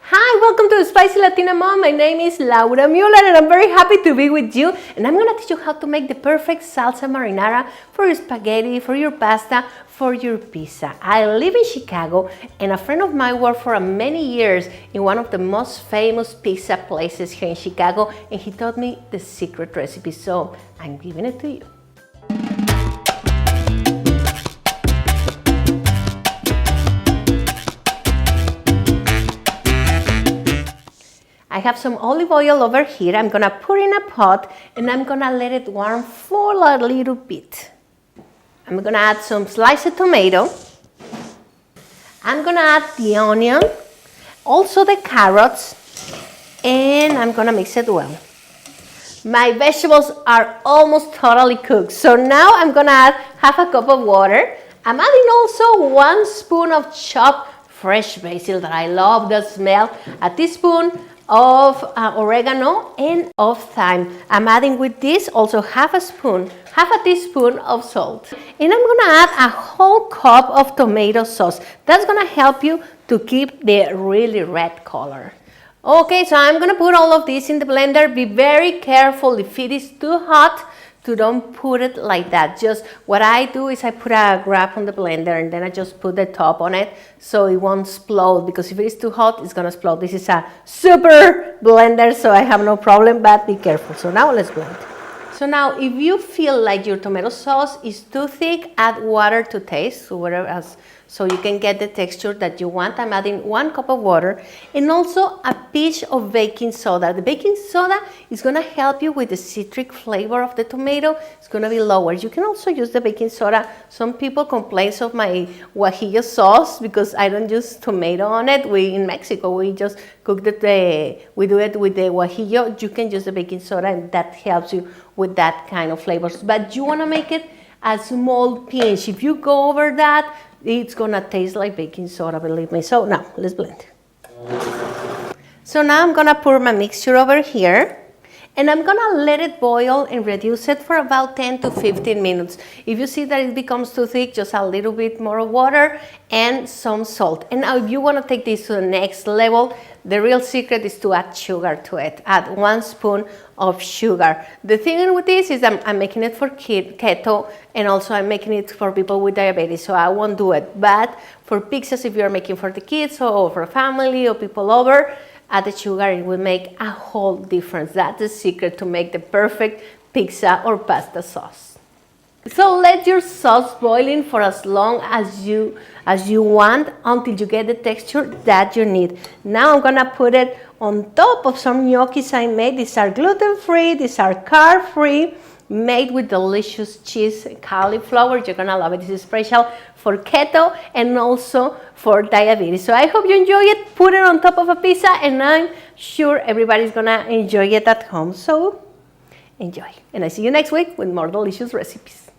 Hi, welcome to Spicy Latina Mom. My name is Laura Mueller and I'm very happy to be with you. And I'm going to teach you how to make the perfect salsa marinara for your spaghetti, for your pasta, for your pizza. I live in Chicago and a friend of mine worked for many years in one of the most famous pizza places here in Chicago, and he taught me the secret recipe. So I'm giving it to you. I have some olive oil over here. I'm gonna put in a pot and I'm gonna let it warm for a little bit. I'm gonna add some sliced tomato. I'm gonna add the onion, also the carrots, and I'm gonna mix it well. My vegetables are almost totally cooked, so now I'm gonna add half a cup of water. I'm adding also 1 spoon of chopped fresh basil that I love the smell, a teaspoon of oregano and of thyme. I'm adding with this also half a teaspoon of salt. And I'm gonna add a whole cup of tomato sauce. That's gonna help you to keep the really red color. Okay, so I'm gonna put all of this in the blender. Be very careful if it is too hot to don't put it like that. Just what I do is I put a grab on the blender and then I just put the top on it so it won't explode, because if it is too hot, it's gonna explode. This is a super blender, so I have no problem, but be careful. So now let's blend. So now if you feel like your tomato sauce is too thick, add water to taste, so whatever else, so you can get the texture that you want. I'm adding 1 cup of water and also a pinch of baking soda. The baking soda is gonna help you with the citric flavor of the tomato. It's gonna be lower. You can also use the baking soda. Some people complain of my guajillo sauce because I don't use tomato on it. In Mexico, we just cook we do it with the guajillo. You can use the baking soda and that helps you with that kind of flavors. But you wanna make it a small pinch. If you go over that, it's gonna taste like baking soda, believe me. So now, let's blend. So now I'm gonna pour my mixture over here and I'm gonna let it boil and reduce it for about 10 to 15 minutes. If you see that it becomes too thick, just a little bit more water and some salt. And now if you wanna take this to the next level, the real secret is to add sugar to it. Add 1 spoon of sugar. The thing with this is I'm making it for keto, and also I'm making it for people with diabetes, so I won't do it. But for pizzas, if you're making for the kids or for family or people over, add the sugar. It will make a whole difference. That's the secret to make the perfect pizza or pasta sauce. So let your sauce boil in for as long as you want until you get the texture that you need. Now I'm gonna put it on top of some gnocchis I made. These are gluten-free, these are carb-free, made with delicious cheese, cauliflower. You're gonna love it. This is special for keto and also for diabetes. So I hope you enjoy it. Put it on top of a pizza and I'm sure everybody's gonna enjoy it at home. So enjoy. And I see you next week with more delicious recipes.